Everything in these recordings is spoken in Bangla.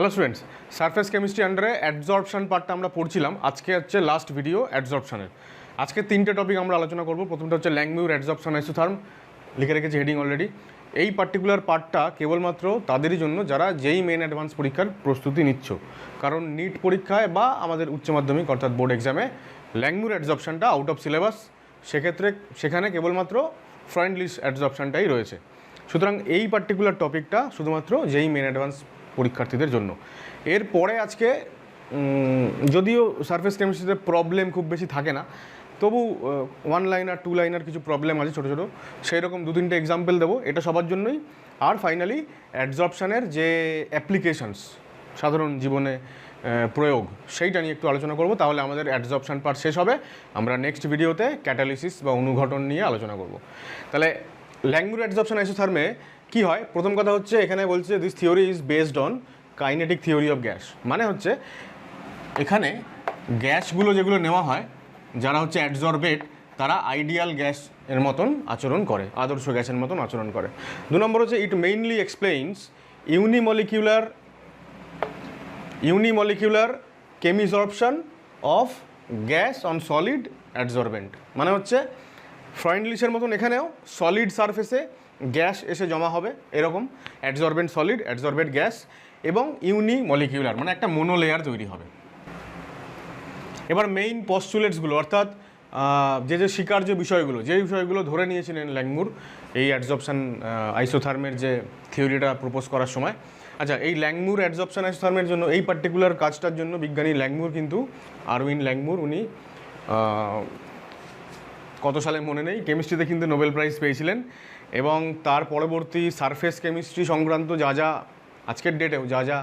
হ্যালো স্টুডেন্টস, সারফেস কেমিস্ট্রি আন্ডারে অ্যাডজর্পশন পার্টটা আমরা পড়ছিলাম। আজকে হচ্ছে লাস্ট ভিডিও অ্যাডজর্পশনের। আজকে তিনটে টপিক আমরা আলোচনা করব। প্রথমটা হচ্ছে ল্যাংমিউর অ্যাডজর্পশন আইসোথার্ম, লিখে রেখেছি হেডিং অলরেডি। এই পার্টিকুলার পার্টটা কেবলমাত্র তাদেরই জন্য যারা যেই মেন অ্যাডভান্স পরীক্ষার প্রস্তুতি নিচ্ছ, কারণ নিট পরীক্ষায় বা আমাদের উচ্চ মাধ্যমিক অর্থাৎ বোর্ড এক্সামে ল্যাংমিউর অ্যাডজর্পশনটা আউট অফ সিলেবাস। সেক্ষেত্রে সেখানে কেবলমাত্র ফ্রেন্ডলিস অ্যাডজর্পশনটাই রয়েছে। সুতরাং এই পার্টিকুলার টপিকটা শুধুমাত্র যেই মেন অ্যাডভান্স পরীক্ষার্থীদের জন্য। এরপরে আজকে যদিও সারফেস কেমিস্ট্রিতে প্রবলেম খুব বেশি থাকে না, তবু ওয়ান লাইনার টু লাইনার কিছু প্রবলেম আছে ছোটো ছোটো, সেই রকম দু তিনটে এক্সাম্পল দেবো, এটা সবার জন্যই। আর ফাইনালি অ্যাডজর্পশনের যে অ্যাপ্লিকেশনস, সাধারণ জীবনে প্রয়োগ, সেইটা নিয়ে একটু আলোচনা করব। তাহলে আমাদের অ্যাডজর্পশন পার্ট শেষ হবে। আমরা নেক্সট ভিডিওতে ক্যাটালিসিস বা অনুঘটন নিয়ে আলোচনা করব। তাহলে ল্যাংমিউর অ্যাডজর্পশন আইসোথার্মে কী হয়? প্রথম কথা হচ্ছে এখানে বলছে this theory is based on kinetic theory of gas. মানে হচ্ছে এখানে গ্যাসগুলো যেগুলো নেওয়া হয়, যারা হচ্ছে অ্যাডজর্বেট, তারা আইডিয়াল গ্যাস এর মতন আচরণ করে, আদর্শ গ্যাসের মতন আচরণ করে। দু নম্বর হচ্ছে it mainly explains unimolecular chemisorption of gas on solid adsorbent. মানে হচ্ছে ফ্রেন্ডলিসের মতন এখানেও সলিড সারফেসে গ্যাস এসে জমা হবে, এরকম অ্যাডজর্বেন্ট সলিড, অ্যাডজর্বেন্ট গ্যাস, এবং ইউনিমলিকিউলার মানে একটা মোনোলেয়ার তৈরি হবে। এবার মেইন পস্টুলেটসগুলো, অর্থাৎ যে স্বীকার্য বিষয়গুলো, যে বিষয়গুলো ধরে নিয়েছিলেন ল্যাংমিউর এই অ্যাডজর্পশন আইসোথার্মের যে থিওরিটা প্রপোজ করার সময়। আচ্ছা, এই ল্যাংমিউর অ্যাডজর্পশন আইসোথার্মের জন্য, এই পার্টিকুলার কাজটার জন্য বিজ্ঞানী ল্যাংমিউর কিন্তু আরউইন ল্যাংমিউর, উনি কত সালে মনে নেই, কেমিস্ট্রিতে কিন্তু নোবেল প্রাইজ পেয়েছিলেন। এবং তার পরবর্তী সারফেস কেমিস্ট্রি সংক্রান্ত যা যা আজকের ডেটেও যা যা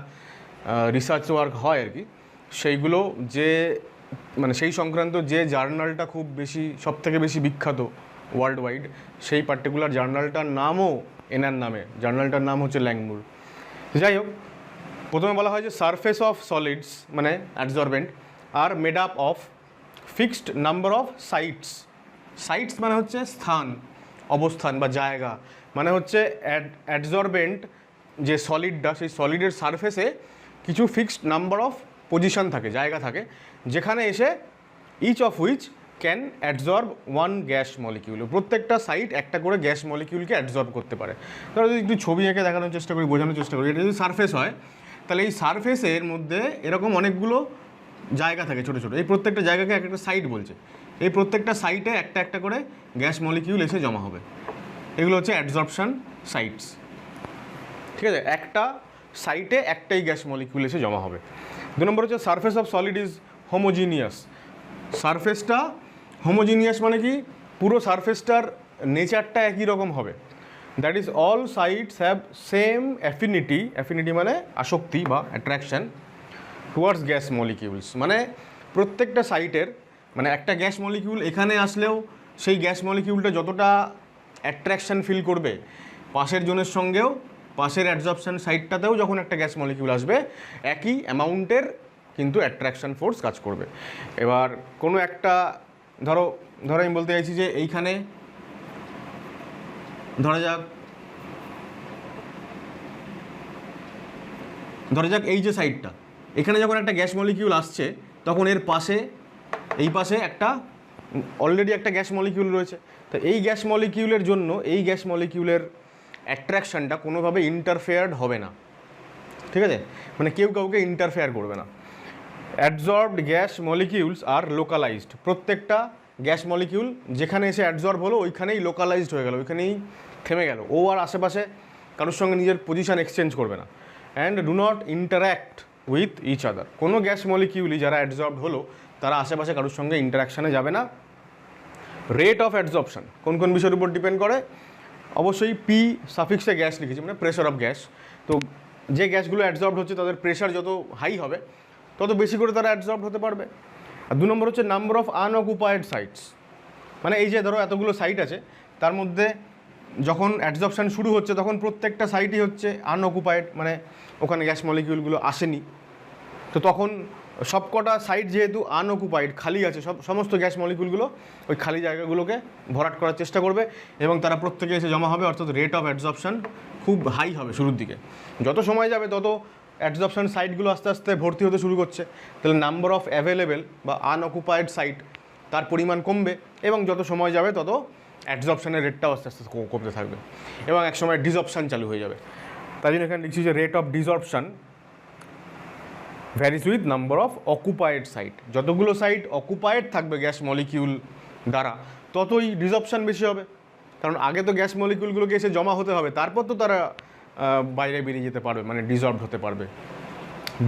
রিসার্চ ওয়ার্ক হয় আর কি, সেইগুলো যে মানে সেই সংক্রান্ত যে জার্নালটা খুব বেশি, সবথেকে বেশি বিখ্যাত ওয়ার্ল্ড ওয়াইড, সেই পার্টিকুলার জার্নালটার নামও এনার নামে, জার্নালটার নাম হচ্ছে ল্যাংমিউর। যাই হোক, প্রথমে বলা হয় যে সারফেস অফ সলিডস মানে adsorbent are made up of fixed number of sites. Sites মানে হচ্ছে স্থান, অবস্থান বা জায়গা। মানে হচ্ছে অ্যাডজর্বেন্ট যে সলিডটা, সেই সলিডের সারফেসে কিছু ফিক্সড নাম্বার অফ পজিশন থাকে, জায়গা থাকে, যেখানে এসে each of which can adsorb one gas molecule. প্রত্যেকটা সাইট একটা করে গ্যাস মলিকিউলকে অ্যাডজর্ব করতে পারে। ধরো যদি একটু ছবি এঁকে দেখানোর চেষ্টা করি, বোঝানোর চেষ্টা করি, এটা যদি সারফেস হয়, তাহলে এই সারফেসের মধ্যে এরকম অনেকগুলো জায়গা থাকে ছোটো ছোটো। এই প্রত্যেকটা জায়গাকে এক একটা সাইট বলছে। এই প্রত্যেকটা সাইটে একটা একটা করে গ্যাস মলিকিউল এসে জমা হবে। এগুলো হচ্ছে অ্যাডজর্পশন সাইটস। ঠিক আছে, একটা সাইটে একটাই গ্যাস মলিকিউল এসে জমা হবে। দু নম্বর হচ্ছে surface of solid is homogeneous. সারফেসটা হোমোজিনিয়াস মানে কি? পুরো সারফেসটার নেচারটা একই রকম হবে। That is all sites have same affinity. Affinity মানে আসক্তি বা অ্যাট্রাকশন টুয়ার্ডস গ্যাস মলিকিউলস। মানে প্রত্যেকটা সাইটের, মানে একটা গ্যাস মলিকিউল এখানে আসলেও সেই গ্যাস মলিকিউলটা যতটা অ্যাট্রাকশান ফিল করবে, পাশের জনের সঙ্গেও, পাশের অ্যাডজর্পশন সাইটটাতেও যখন একটা গ্যাস মলিকিউল আসবে, একই অ্যামাউন্টের কিন্তু অ্যাট্রাকশান ফোর্স কাজ করবে। এবার কোনো একটা ধরো আমি বলতে চাইছি যে এইখানে ধরা যাক এই যে সাইডটা, এখানে যখন একটা গ্যাস মলিকিউল আসছে, তখন এর পাশে, এই পাশে একটা অলরেডি একটা গ্যাস মলিকিউল রয়েছে। তো এই গ্যাস মলিকিউলের জন্য এই গ্যাস মলিকিউলের অ্যাট্রাকশানটা কোনোভাবে ইন্টারফেয়ার্ড হবে না। ঠিক আছে, মানে কেউ কাউকে ইন্টারফেয়ার করবে না। অ্যাডজর্বড গ্যাস মলিকিউলস আর লোকালাইজড। প্রত্যেকটা গ্যাস মলিকিউল যেখানে এসে অ্যাডজর্ব হলো, ওইখানেই লোকালাইজড হয়ে গেল, ওইখানেই থেমে গেল। ও আর আশেপাশে কারোর সঙ্গে নিজের পজিশান এক্সচেঞ্জ করবে না। And do not interact with each other. কোনো গ্যাস মলিকিউলই যারা অ্যাডজর্বড হলো, তারা আশেপাশে কারোর সঙ্গে ইন্টারাকশানে যাবে না। রেট অফ অ্যাডজর্পশন কোন কোন বিষয়ের উপর ডিপেন্ড করে? অবশ্যই পি সাফিক্সে গ্যাস লিখেছি, মানে প্রেশার অফ গ্যাস। তো যে গ্যাসগুলো অ্যাডজর্বড হচ্ছে তাদের প্রেশার যত হাই হবে, তত বেশি করে তারা অ্যাডজর্বড হতে পারবে। আর দু নম্বর হচ্ছে নাম্বার অফ আনঅকুপায়েড সাইটস। মানে এই যে ধরো এতগুলো সাইট আছে, তার মধ্যে যখন অ্যাডজর্পশন শুরু হচ্ছে, তখন প্রত্যেকটা সাইটই হচ্ছে আনঅকুপায়েড, মানে ওখানে গ্যাস মলিকিউলগুলো আসেনি। তো তখন সবকটা সাইট যেহেতু আনঅকুপাইড, খালি আছে, সমস্ত গ্যাস মলিকিউলগুলো ওই খালি জায়গাগুলোকে ভরাট করার চেষ্টা করবে এবং তারা প্রত্যেকে এসে জমা হবে। অর্থাৎ রেট অফ অ্যাডজর্পশন খুব হাই হবে শুরুর দিকে। যত সময় যাবে তত অ্যাডজর্পশন সাইটগুলো আস্তে আস্তে ভর্তি হতে শুরু করছে, তাহলে নাম্বার অফ অ্যাভেলেবেল বা আনঅকুপায়েড সাইট তার পরিমাণ কমবে, এবং যত সময় যাবে তত অ্যাডজর্পশনের রেটটাও আস্তে আস্তে কমতে থাকবে, এবং একসময় ডিজর্পশন চালু হয়ে যাবে। তাই জন্য এখানে লিখছি যে rate of desorption varies with number of occupied site. যতগুলো সাইট অকুপায়েড থাকবে গ্যাস মলিকিউল দ্বারা, ততই ডিজর্পশন বেশি হবে, কারণ আগে তো গ্যাস মলিকিউলগুলোকে এসে জমা হতে হবে, তারপর তো তারা বাইরে বেরিয়ে যেতে পারবে, মানে ডিজলভড হতে পারবে,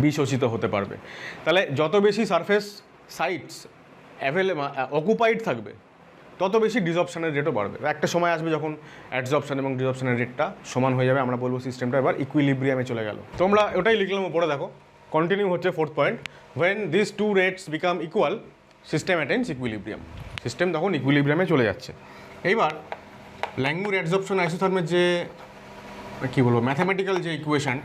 বিশোষিত হতে পারবে। তাহলে যত বেশি সারফেস সাইটস অকুপাইড থাকবে, তত বেশি ডিজর্পশনের রেটও বাড়বে। একটা সময় আসবে যখন অ্যাডজর্পশন এবং ডিজর্পশনের রেটটা সমান হয়ে যাবে, আমরা বলবো সিস্টেমটা এবার ইকুইলিব্রিয়ামে চলে গেল। তোমরা ওটাই লিখলাম, উপরে দেখো কন্টিনিউ হচ্ছে 4th point, when this two rates become equal system attains equilibrium. System তখন ইকুইলিব্রিয়ামে চলে যাচ্ছে। এইবার ল্যাংমুর অ্যাডজর্পশন আইসোথার্মের যে কী বলবো ম্যাথামেটিক্যাল যে ইকুয়েশান,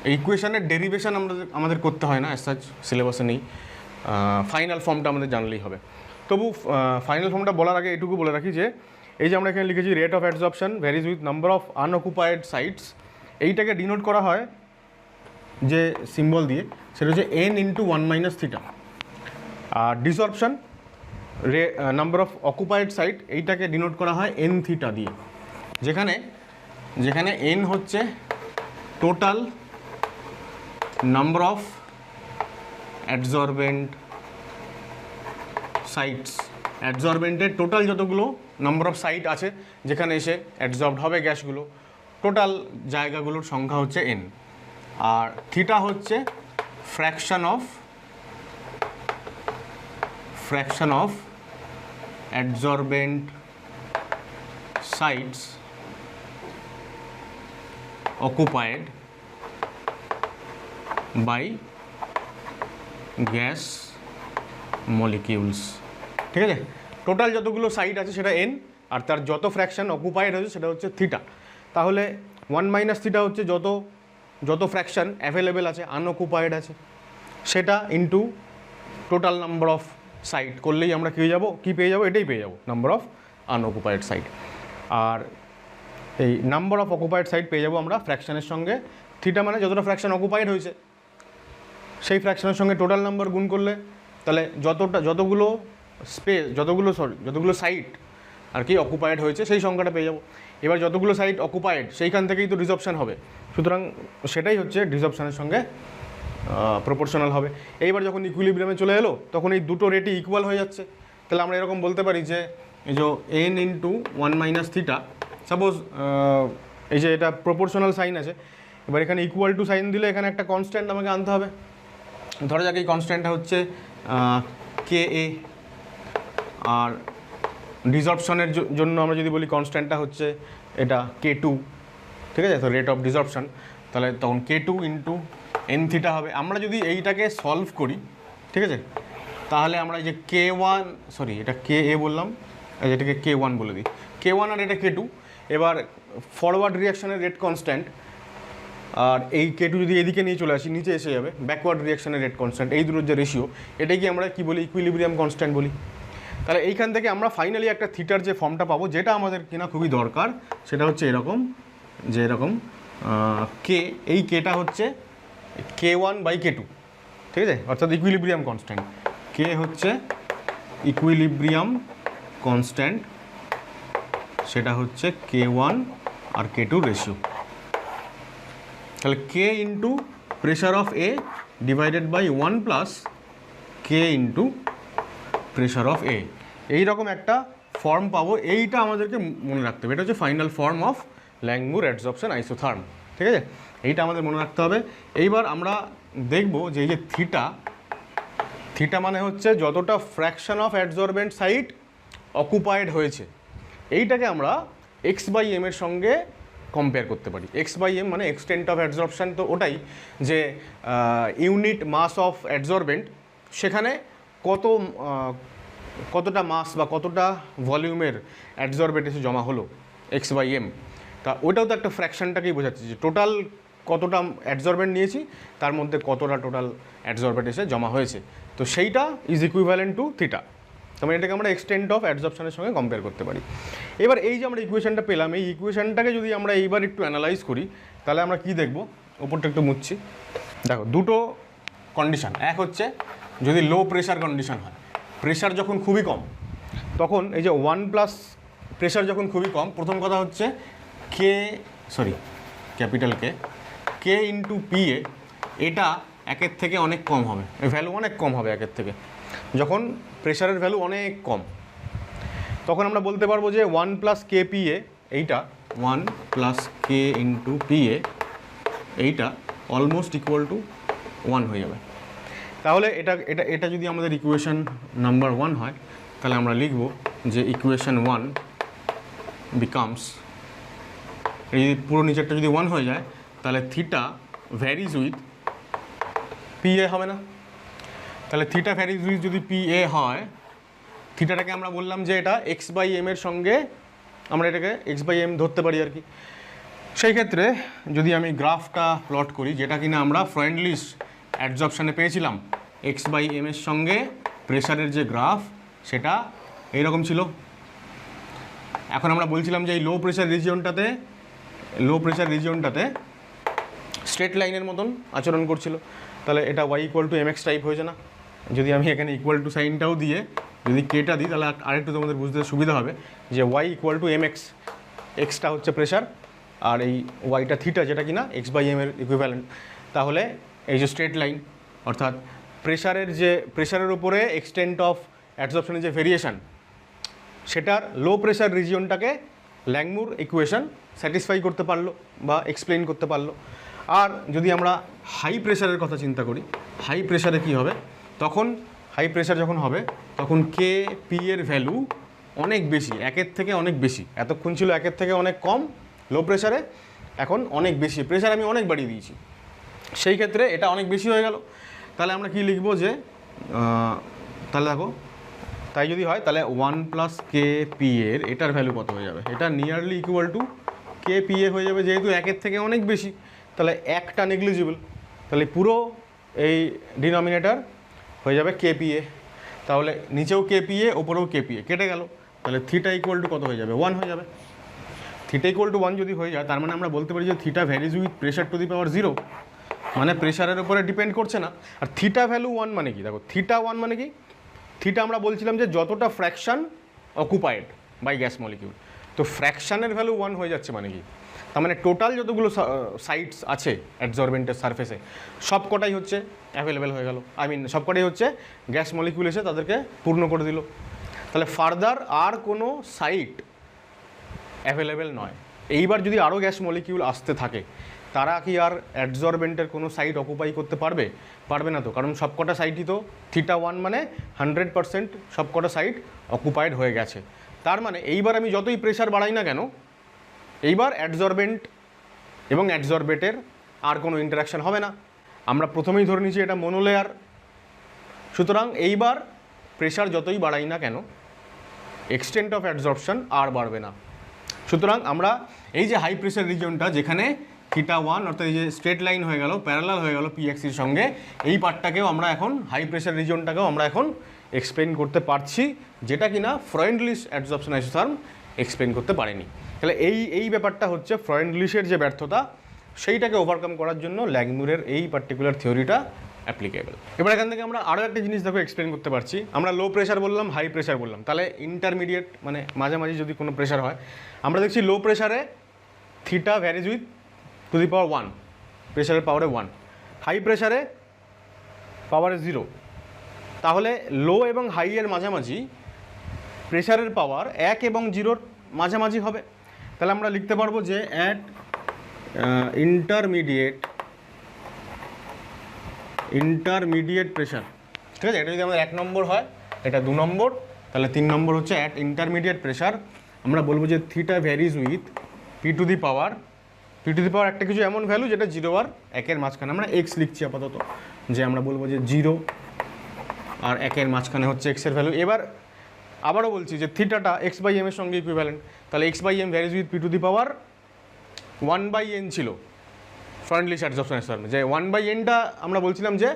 এই ইকুয়েশানের ডেরিভেশন আমাদের করতে হয় না, অ্যাজ সাচ সিলেবাসে নেই, ফাইনাল ফর্মটা আমাদের জানলেই হবে। তবু ফাইনাল ফর্মটা বলার আগে এটুকু বলে রাখি যে এই যে আমরা এখানে লিখেছি rate of adsorption varies with number of unoccupied sites, এইটাকে ডিনোট করা হয় যে সিম্বল দিয়ে, সেটা হচ্ছে n ইন্টু 1 - থিটা। আর desorption number of occupied site, এইটাকে ডিনোট করা হয় n থিটা দিয়ে, যেখানে n হচ্ছে total number of adsorbent sites. অ্যাডজর্বেন্টের টোটাল যতগুলো নাম্বার অফ সাইট আছে যেখানে এসে অ্যাডজর্বড হবে গ্যাসগুলো, টোটাল জায়গাগুলোর সংখ্যা হচ্ছে n। আর থিটা হচ্ছে fraction of adsorbent sites occupied by gas molecules। ঠিক আছে, টোটাল যতগুলো সাইট আছে সেটা n, আর তার যত ফ্র্যাকশন অকুপায়েড হচ্ছে সেটা হচ্ছে থিটা। তাহলে 1 - থিটা হচ্ছে যত ফ্র্যাকশন অ্যাভেলেবেল আছে, আনঅকুপায়েড আছে, সেটা into total number of site করলেই আমরা কী পেয়ে যাবো, এটাই পেয়ে যাবো, নাম্বার অফ আনঅকুপায়েড সাইট। আর এই নাম্বার অফ অকুপায়েড সাইট পেয়ে যাবো আমরা ফ্র্যাকশনের সঙ্গে, থিটা মানে যতটা ফ্র্যাকশন অকুপায়েড হয়েছে সেই ফ্র্যাকশনের সঙ্গে টোটাল নাম্বার গুণ করলে, তাহলে যতগুলো সাইট আর কি অকুপায়েড হয়েছে সেই সংখ্যাটা পেয়ে যাবো। এবার যতগুলো সাইট অকুপায়েড সেইখান থেকেই তো ডিজর্পশন হবে, সুতরাং সেটাই হচ্ছে ডিজর্পশনের সঙ্গে প্রপোর্শনাল হবে। এইবার যখন ইকুইলিব্রিয়ামে চলে এলো তখন এই দুটো রেটই ইকুয়াল হয়ে যাচ্ছে। তাহলে আমরা এরকম বলতে পারি যে এই যে n ইন্টু 1 - থিটা, সাপোজ এই যে এটা প্রপোর্শনাল সাইন আছে, এবার এখানে ইকুয়াল টু সাইন দিলে এখানে একটা কনস্ট্যান্ট আমাকে আনতে হবে। ধরা যাক এই কনস্ট্যান্টটা হচ্ছে কে এ, আর ডিজর্পশনের জন্য আমরা যদি বলি কনস্ট্যান্টটা হচ্ছে এটা K2, ঠিক আছে, তো রেট অফ ডিজর্পশন, তাহলে তখন K2 ইন্টু n থিটা হবে। আমরা যদি এইটাকে সলভ করি, ঠিক আছে, তাহলে আমরা এই যে K1, সরি এটা KA বললাম, এটাকে K1 বলে দিই, K1 আর এটা K2। এবার ফরওয়ার্ড রিয়াকশনের রেট কনস্ট্যান্ট, আর এই K2 যদি এদিকে নিয়ে চলে আসি নিচে এসে যাবে, ব্যাকওয়ার্ড রিয়াকশনের রেট কনস্ট্যান্ট, এই দুটোর যে রেশিও, এটাকে আমরা কী বলি, ইকুইলিব্রিয়াম কনস্ট্যান্ট বলি। তাহলে এইখান থেকে আমরা ফাইনালি একটা থিটার যে ফর্মটা পাবো, যেটা আমাদের কিনা খুবই দরকার, সেটা হচ্ছে এরকম, যে এরকম কে, এই কেটা হচ্ছে K1/K2, ঠিক আছে, অর্থাৎ ইকুইলিব্রিয়াম কনস্ট্যান্ট। কে হচ্ছে ইকুইলিব্রিয়াম কনস্ট্যান্ট, সেটা হচ্ছে K1 আর K2 রেশিও। তাহলে K into pressure of A divided by 1 plus K into pressure of A, এইরকম একটা ফর্ম পাবো। এইটা আমাদেরকে মনে রাখতে হবে, এটা হচ্ছে final form of Langmuir adsorption isotherm, ঠিক আছে, এইটা আমাদের মনে রাখতে হবে। এইবার আমরা দেখব যে এই যে থিটা মানে হচ্ছে যতটা ফ্র্যাকশন অফ অ্যাডজর্বেন্ট সাইট অকুপায়েড হয়েছে, এইটাকে আমরা x/m এর সঙ্গে কম্পেয়ার করতে পারি। x/m মানে এক্সটেন্ট অফ অ্যাডজর্পশন, তো ওটাই যে ইউনিট মাস অফ অ্যাডজর্বেন্ট, সেখানে কতটা মাস বা কতটা ভলিউমের অ্যাডজর্বেন্ট এসে জমা হলো x/m, তা ওটাও তো একটা ফ্র্যাকশনটাকেই বোঝাচ্ছে যে টোটাল কতটা অ্যাডজর্বেন্ট নিয়েছি তার মধ্যে কতটা টোটাল অ্যাডজর্বেন্ট এসে জমা হয়েছে, তো সেইটা ইজ ইকুইভ্যালেন্ট টু থিটা। তার এটাকে আমরা এক্সটেন্ট অফ অ্যাডজর্পশনের সঙ্গে কম্পেয়ার করতে পারি। এবার এই যে আমরা ইকুয়েশনটা পেলাম, এই ইকুয়েশনটাকে যদি আমরা এইবার একটু অ্যানালাইজ করি, তাহলে আমরা কি দেখব, ওপরটা একটু মুছছি। দেখো দুটো কন্ডিশন, এক হচ্ছে যদি লো প্রেশার কন্ডিশন হয়, প্রেশার যখন খুবই কম, তখন এই যে 1+ প্রেশার যখন খুবই কম, প্রথম কথা হচ্ছে ক্যাপিটাল কে ইন্টু PA এটা একের থেকে অনেক কম হবে, ভ্যালু অনেক কম হবে একের থেকে। যখন প্রেশারের ভ্যালু অনেক কম, তখন আমরা বলতে পারবো যে 1+ KPA এইটা 1+ K ইন্টু PA এইটা অলমোস্ট ইকুয়াল টু 1 হয়ে যাবে। তাহলে এটা এটা এটা যদি আমাদের ইকুয়েশন নাম্বার 1 হয়, তাহলে আমরা লিখব যে ইকুয়েশন 1 বিকামস, এই পুরো নিচেরটা যদি 1 হয়ে যায় তাহলে থিটা ভ্যারিজ উইথ PA হবে না? তাহলে থিটা ভ্যারিজ উইথ যদি PA হয়, থিটাটাকে আমরা বললাম যে এটা x/m এর সঙ্গে আমরা এটাকে x/m ধরতে পারি আর কি। সেই ক্ষেত্রে যদি আমি গ্রাফটা প্লট করি, যেটা কিনা আমরা ফ্রেন্ডলিশ অ্যাডজর্পশানে পেয়েছিলাম, x/m এর সঙ্গে প্রেশারের যে গ্রাফ সেটা এইরকম ছিল। এখন আমরা বলছিলাম যে এই লো প্রেশার রিজিয়নটাতে স্ট্রেট লাইনের মতন আচরণ করছিল, তাহলে এটা y = mx টাইপ হয়েছে না? যদি আমি এখানে ইকুয়াল টু সাইনটাও দিয়ে যদি কেটা দিই, তাহলে আরেকটু তোমাদের বুঝতে সুবিধা হবে যে y = mx, এক্সটা হচ্ছে প্রেশার আর এই ওয়াইটা থিটা, যেটা কিনা x/m এর ইকুইভ্যালেন্ট। তাহলে এই যে স্ট্রেট লাইন, অর্থাৎ প্রেশারের উপরে এক্সটেন্ট অফ অ্যাডজর্পশনের যে ভেরিয়েশন, সেটার লো প্রেশার রিজিয়নটাকে ল্যাংমুর ইকুয়েশন স্যাটিসফাই করতে পারলো বা এক্সপ্লেন করতে পারলো। আর যদি আমরা হাই প্রেশারের কথা চিন্তা করি, হাই প্রেশারে কী হবে, তখন হাই প্রেশার যখন হবে তখন KP এর ভ্যালু অনেক বেশি, একের থেকে অনেক বেশি। এতক্ষণ ছিল একের থেকে অনেক কম লো প্রেশারে, এখন অনেক বেশি, প্রেশার আমি অনেক বাড়িয়ে দিয়েছি, সেই ক্ষেত্রে এটা অনেক বেশি হয়ে গেল। তাহলে আমরা কি লিখব যে তাহলে দেখো, তাই যদি হয় তাহলে 1+ KP এর এটার ভ্যালু কত হয়ে যাবে? এটা নিয়ারলি ইকুয়াল টু KPA হয়ে যাবে, যেহেতু একের থেকে অনেক বেশি, তাহলে একটা নেগলিজিবল, তাহলে পুরো এই ডিনোমিনেটর হয়ে যাবে KPA। তাহলে নিচেও KPA, ওপরেও KPA, কেটে গেল, তাহলে থিটা ইকুয়াল টু কত হয়ে যাবে? 1 হয়ে যাবে। থিটা ইকুয়াল টু 1 যদি হয়ে যায়, তার মানে আমরা বলতে পারি যে theta varies with pressure to the power 0, মানে প্রেশারের উপরে ডিপেন্ড করছে না। আর থিটা ভ্যালু 1 মানে কি? দেখো থিটা 1 মানে কি, থিটা আমরা বলছিলাম যে যতটা fraction occupied by gas molecule, তো ফ্র্যাকশানের ভ্যালু 1 হয়ে যাচ্ছে মানে কি, তার মানে টোটাল যতগুলো সাইটস আছে অ্যাডজর্বেন্টের সারফেসে সব কটাই হচ্ছে অ্যাভেলেবেল হয়ে গেল, সব কটাই হচ্ছে গ্যাস মলিকিউল এসে তাদেরকে পূর্ণ করে দিল। তাহলে ফার্দার আর কোনো সাইট অ্যাভেলেবেল নয়। এইবার যদি আরও গ্যাস মলিকিউল আসতে থাকে, তারা কি আর অ্যাডজর্বেন্টের কোনো সাইট অকুপাই করতে পারবে? পারবে না তো, কারণ সবকটা সাইটই তো থিটা 1 মানে 100% সবকটা সাইট অকুপাইড হয়ে গেছে। তার মানে এইবার আমি যতই প্রেশার বাড়াই না কেন, এইবার অ্যাডজর্বেন্ট এবং অ্যাডজর্বেটের আর কোনো ইন্টারাকশান হবে না। আমরা প্রথমেই ধরে নিচ্ছি এটা মনোলেয়ার, সুতরাং এইবার প্রেশার যতই বাড়াই না কেন, এক্সটেন্ট অফ অ্যাডজর্পশন আর বাড়বে না। সুতরাং আমরা এই যে হাই প্রেশার রিজিয়নটা, যেখানে থিটা 1 অর্থাৎ এই যে স্ট্রেট লাইন হয়ে গেল, প্যারালাল হয়ে গেল P অ্যাক্সিসের সঙ্গে, এই পার্টটাকেও আমরা এখন হাই প্রেশার রিজিয়নটাকেও আমরা এখন এক্সপ্লেন করতে পারছি, যেটা কিনা ফ্রেন্ডলিশ অ্যাডজর্পশন আইসোথার্ম এক্সপ্লেন করতে পারেনি। তাহলে এই ব্যাপারটা হচ্ছে ফ্রেন্ডলিশের যে ব্যর্থতা, সেইটাকে ওভারকাম করার জন্য ল্যাংমুরের এই পার্টিকুলার থিওরিটা অ্যাপ্লিকেবল। এবার এখান থেকে আমরা আরও একটা জিনিস দেখো এক্সপ্লেন করতে পারছি। আমরা লো প্রেশার বললাম, হাই প্রেশার বললাম, তাহলে ইন্টারমিডিয়েট মানে মাঝামাঝি যদি কোনো প্রেশার হয়, আমরা দেখছি লো প্রেশারে theta varies with to the power 1, প্রেশারের পাওয়ারে 1, হাই প্রেশারে পাওয়ারে 0। তাহলে লো এবং হাই এর মাঝামাঝি প্রেশারের পাওয়ার 1 এবং 0-র মাঝামাঝি হবে। তাহলে আমরা লিখতে পারবো যে অ্যাট ইন্টারমিডিয়েট প্রেশার, ঠিক আছে? এটা যদি আমাদের 1 নম্বর হয়, এটা 2 নম্বর, তাহলে 3 নম্বর হচ্ছে অ্যাট ইন্টারমিডিয়েট প্রেশার আমরা বলবো যে theta varies with P to the power একটা কিছু এমন ভ্যালু যেটা 0 আর 1-এর মাঝখানে, আমরা x লিখছি আপাতত, যে আমরা বলবো যে 0 আর 1-এর মাঝখানে হচ্ছে x এর ভ্যালু। এবার আবারও বলছি যে থিটাটা x/m এর সঙ্গে ইকুইভ্যালেন্ট, তাহলে x/m varies with P to the power 1/n ছিল ফ্রেন্ডলিশ অ্যাডজর্পশন আইসোথার্মে, যে 1/nটা আমরা বলছিলাম যে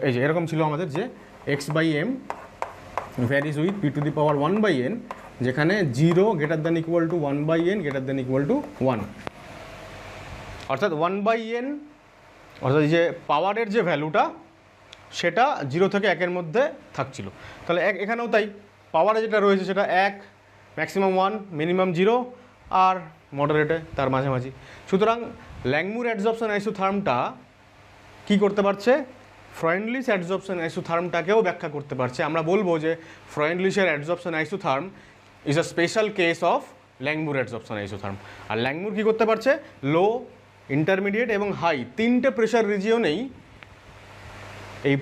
এই যে এরকম ছিল আমাদের, যে x/m varies with P to the power 1/n, যেখানে 0 greater than equal to 1/n greater than equal to 1, অর্থাৎ 1/n অর্থাৎ এই যে পাওয়ারের যে ভ্যালুটা সেটা 0 থেকে 1-এর মধ্যে থাকছিল। তাহলে এখানেও তাই, পাওয়ারে যেটা রয়েছে সেটা 1, ম্যাক্সিমাম 1, মিনিমাম 0 আর মডারেটে তার মাঝামাঝি। সুতরাং ল্যাংমুর অ্যাডজর্পশন আইসোথার্মটা কী করতে পারছে, ফ্রয়েন্ডলিশ অ্যাডজর্পশন আইসোথার্মটাকেও ব্যাখ্যা করতে পারছে। আমরা বলবো যে ফ্রয়েন্ডলিশের adsorption isotherm is a special case of Langmuir adsorption isotherm. আর ল্যাংমুর কী করতে পারছে, লো, ইন্টারমিডিয়েট এবং হাই তিনটে প্রেশার রিজিয়নেই এই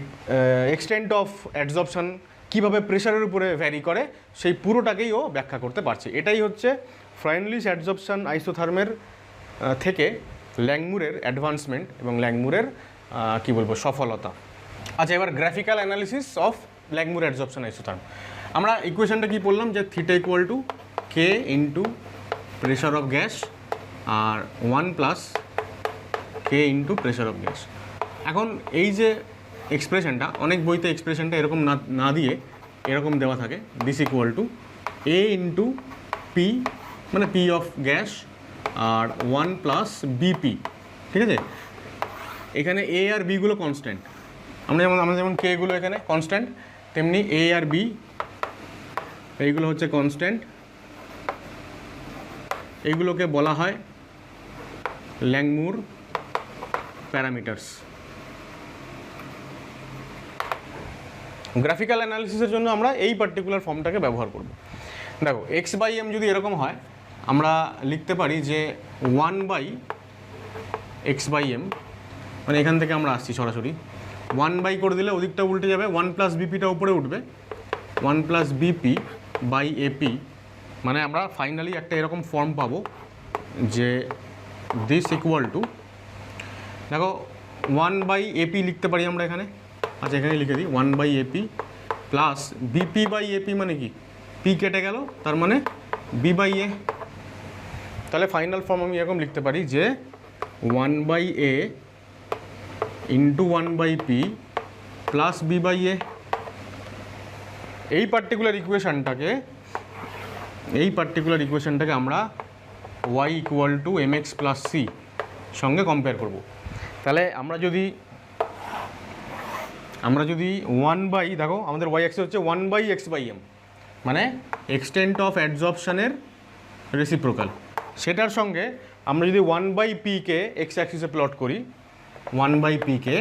এক্সটেন্ট অফ অ্যাডজর্পশন কীভাবে প্রেশারের উপরে ভ্যারি করে সেই পুরোটাকেই ও ব্যাখ্যা করতে পারছে। এটাই হচ্ছে ফ্রয়েন্ডলিশ অ্যাডজর্পশন আইসোথার্মের থেকে ল্যাংমুরের অ্যাডভান্সমেন্ট এবং ল্যাংমুরের কী বলবো সফলতা। আচ্ছা, এবার graphical analysis of Langmuir adsorption isotherm. আমরা ইকুয়েশনটা কী বললাম যে theta equal to K into pressure of gas আর 1 plus K into pressure of gas. এখন এই যে এক্সপ্রেশনটা, অনেক বইতে এক্সপ্রেশনটা এরকম না দিয়ে এরকম দেওয়া থাকে, this equal to A into P মানে পি অফ গ্যাস আর 1 প্লাস বিপি। ঠিক আছে, এখানে এ আর বিগুলো কনস্ট্যান্ট, আমরা যেমন কেগুলো এখানে কনস্ট্যান্ট, তেমনি এ আর বি এইগুলো হচ্ছে কনস্ট্যান্ট। এইগুলোকে বলা হয় ল্যাংমুর প্যারামিটার্স। গ্রাফিক্যাল অ্যানালিসিসের জন্য আমরা এই পার্টিকুলার ফর্মটাকে ব্যবহার করব। দেখো x/m যদি এরকম হয়, আমরা লিখতে পারি যে 1/x/m, মানে এখান থেকে আমরা আসছি সরাসরি 1 করে দিলে ওদিকটা উল্টে যাবে, 1 প্লাস বিপিটা উপরে উঠবে, 1 প্লাস বিপি বাই এপি, মানে আমরা ফাইনালি একটা এরকম ফর্ম পাবো যে দিস ইকুয়াল টু, দেখো 1/AP লিখতে পারি আমরা এখানে। আচ্ছা, এখানে লিখে দিই 1/AP প্লাস বিপি/AP, মানে কি পি কেটে গেল, তার মানে বি/এ। তাহলে ফাইনাল ফর্ম আমি এরকম লিখতে পারি যে 1/A ইন্টু 1/P প্লাস বি/এ। এই পার্টিকুলার ইকুয়েশনটাকে আমরা y equal to mx plus C সঙ্গে কম্পেয়ার করব। তাহলে আমরা যদি 1/, দেখো আমাদের y অ্যাক্সিস হচ্ছে 1/x/m, মানে এক্সটেন্ট অফ অ্যাডজর্পশনের রেসিপ্রোকাল। সেটার সঙ্গে আমরা যদি 1/p কে এক্স অ্যাক্সিসে প্লট করি, 1/p কে,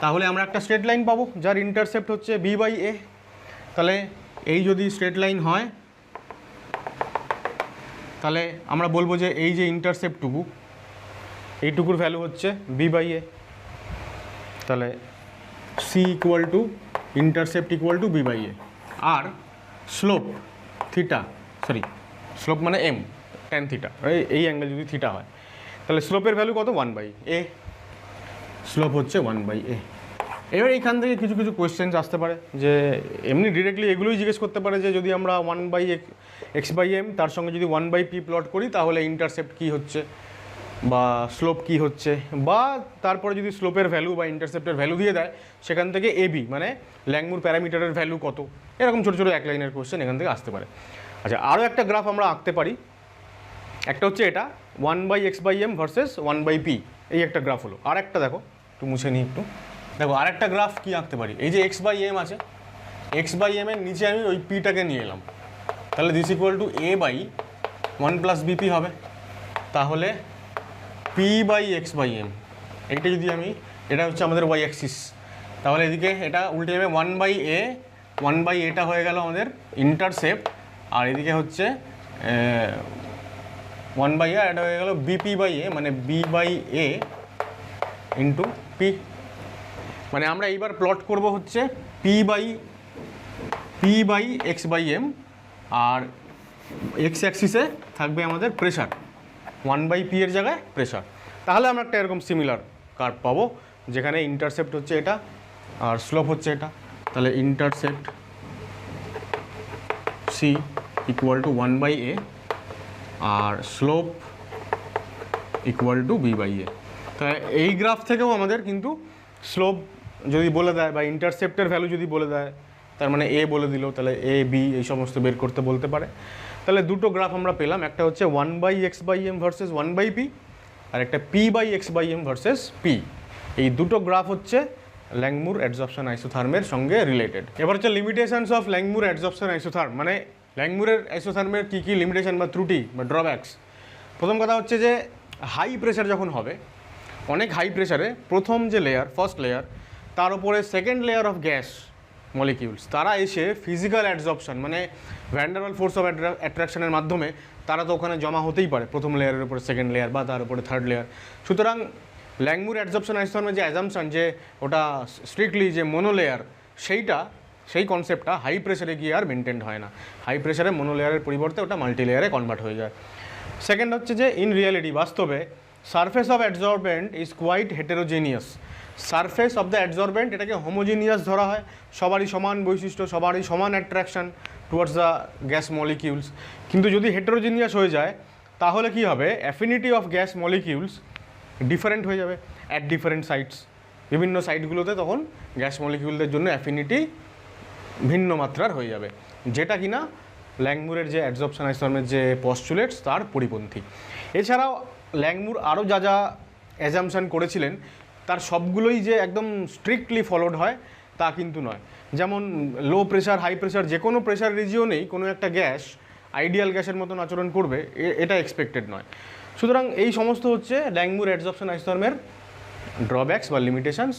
তাহলে আমরা একটা স্ট্রেট লাইন পাবো যার ইন্টারসেপ্ট হচ্ছে b/a। তাহলে এই যদি স্ট্রেট লাইন হয়, তাহলে আমরা বলবো যে এই যে ইন্টারসেপ্টটুকু, এইটুকুর ভ্যালু হচ্ছে b/a। তাহলে C equal to intercept equal to b/a। আর স্লোপ স্লোপ মানে m tan থিটা, এই অ্যাঙ্গেল যদি থিটা হয়, তাহলে স্লোপের ভ্যালু কত, 1/a। স্লোপ হচ্ছে 1/a। এবার এইখান থেকে কিছু কোয়েশ্চেন্স আসতে পারে যে এমনি ডিরেক্টলি এগুলোই জিজ্ঞেস করতে পারে যে যদি আমরা 1/x/m তার সঙ্গে যদি 1/p প্লট করি তাহলে ইন্টারসেপ্ট কী হচ্ছে বা স্লোপ কী হচ্ছে, বা তারপরে যদি স্লোপের ভ্যালু বা ইন্টারসেপ্টের ভ্যালু দিয়ে দেয়, সেখান থেকে এবি মানে ল্যাংমুর প্যারামিটারের ভ্যালু কত, এরকম ছোটো এক লাইনের কোয়েশ্চেন এখান থেকে আসতে পারে। আচ্ছা, আরও একটা গ্রাফ আমরা আঁকতে পারি। একটা হচ্ছে এটা 1/x/m ভার্সেস 1/p, এই একটা গ্রাফ হলো। আর একটা দেখো, একটু মুছে নিই একটু, দেখো আরেকটা গ্রাফ কি আঁকতে পারি। এই যে x/m আছে, x/m এর নিচে আমি ওই পিটাকে নিয়ে এলাম, তাহলে this equal two a/1 plus BP হবে। তাহলে p/x/m, এইটা যদি আমি, এটা হচ্ছে আমাদের y অ্যাক্সিস, তাহলে এদিকে এটা উল্টে যাবে 1/a হয়ে গেল আমাদের ইন্টারসেপ্ট, আর এদিকে হচ্ছে 1/a, এটা হয়ে গেল bp/a, মানে b/a ইন্টু p। মানে আমরা এইবার প্লট করব হচ্ছে p/x/m, আর x অ্যাক্সিসে থাকবে আমাদের প্রেশার, 1/p এর জায়গায় প্রেশার। তাহলে আমরা একটা এরকম সিমিলার কার্ভ পাবো যেখানে ইন্টারসেপ্ট হচ্ছে এটা আর স্লোপ হচ্ছে এটা। তাহলে intercept C equal to 1/a আর স্লোপ ইকুয়াল টু b/a। তাহলে এই গ্রাফ থেকেও আমাদের কিন্তু স্লোপ যদি বলে দেয় বা ইন্টারসেপ্টের ভ্যালু যদি বলে দেয়, তার মানে এ বলে দিল, তাহলে এ বি এই সমস্ত বের করতে বলতে পারে। তাহলে দুটো গ্রাফ আমরা পেলাম, একটা হচ্ছে 1/x/m ভার্সেস 1/p, আর একটা p/x/m ভার্সেস p। এই দুটো গ্রাফ হচ্ছে ল্যাংমুর অ্যাডজর্পশন আইসোথার্মের সঙ্গে রিলেটেড। এবার হচ্ছে limitations of Langmuir adsorption isotherm, মানে ল্যাংমুরের আইসোথার্মের কী কী লিমিটেশন বা ত্রুটি বা ড্রব্যাকস। প্রথম কথা হচ্ছে যে হাই প্রেশার যখন হবে, অনেক হাই প্রেশারে প্রথম যে লেয়ার, ফার্স্ট লেয়ার, তার উপরে second layer of gas molecules, তারা এসে ফিজিক্যাল অ্যাডজর্পশন মানে ভ্যান্ডারওয়াল ফোর্স অফ অ্যাট্রাকশনের মাধ্যমে তারা তো ওখানে জমা হতেই পারে, প্রথম লেয়ারের উপরে সেকেন্ড লেয়ার বা তার উপরে থার্ড লেয়ার। সুতরাং ল্যাংমুর অ্যাডজর্পশন আইসোথার্মের যে অ্যাজাম্পশন যে ওটা স্ট্রিক্টলি যে মোনোলেয়ার, সেই কনসেপ্টটা হাই প্রেশারে গিয়ে আর মেনটেন হয় না। হাই প্রেশারে মোনোলেয়ারের পরিবর্তে ওটা মাল্টি লেয়ারে কনভার্ট হয়ে যায়। সেকেন্ড হচ্ছে যে ইন রিয়ালিটি, বাস্তবে surface of adsorbent is quite heterogeneous. Surface of the adsorbent এটাকে হোমোজিনিয়াস ধরা হয়, সবারই সমান বৈশিষ্ট্য, সবারই সমান attraction towards the gas molecules. কিন্তু যদি হেটেরোজেনিয়াস হয়ে যায় তাহলে কি হবে, affinity of gas molecules different হয়ে যাবে অ্যাট ডিফারেন্ট সাইটস। বিভিন্ন সাইটগুলোতে তখন গ্যাস মলিকিউলদের জন্য অ্যাফিনিটি ভিন্ন মাত্রার হয়ে যাবে, যেটা কিনা ল্যাংমুরের যে অ্যাডজর্পশন আইসোথার্মের যে পস্টুলেটস তার পরিপন্থী। এছাড়াও ল্যাংমুর আরও যা যা অ্যাজাম্পশন করেছিলেন তার সবগুলোই যে একদম স্ট্রিক্টলি ফলোড হয় তা কিন্তু নয়। যেমন লো প্রেশার, হাই প্রেশার, যে কোনো প্রেশার রিজিওনেই কোনো একটা গ্যাস আইডিয়াল গ্যাসের মতন আচরণ করবে, এটা এক্সপেক্টেড নয়। সুতরাং এই সমস্ত হচ্ছে ল্যাংমুর অ্যাডজর্পশন আইসোথার্মের ড্রব্যাকস বা লিমিটেশনস,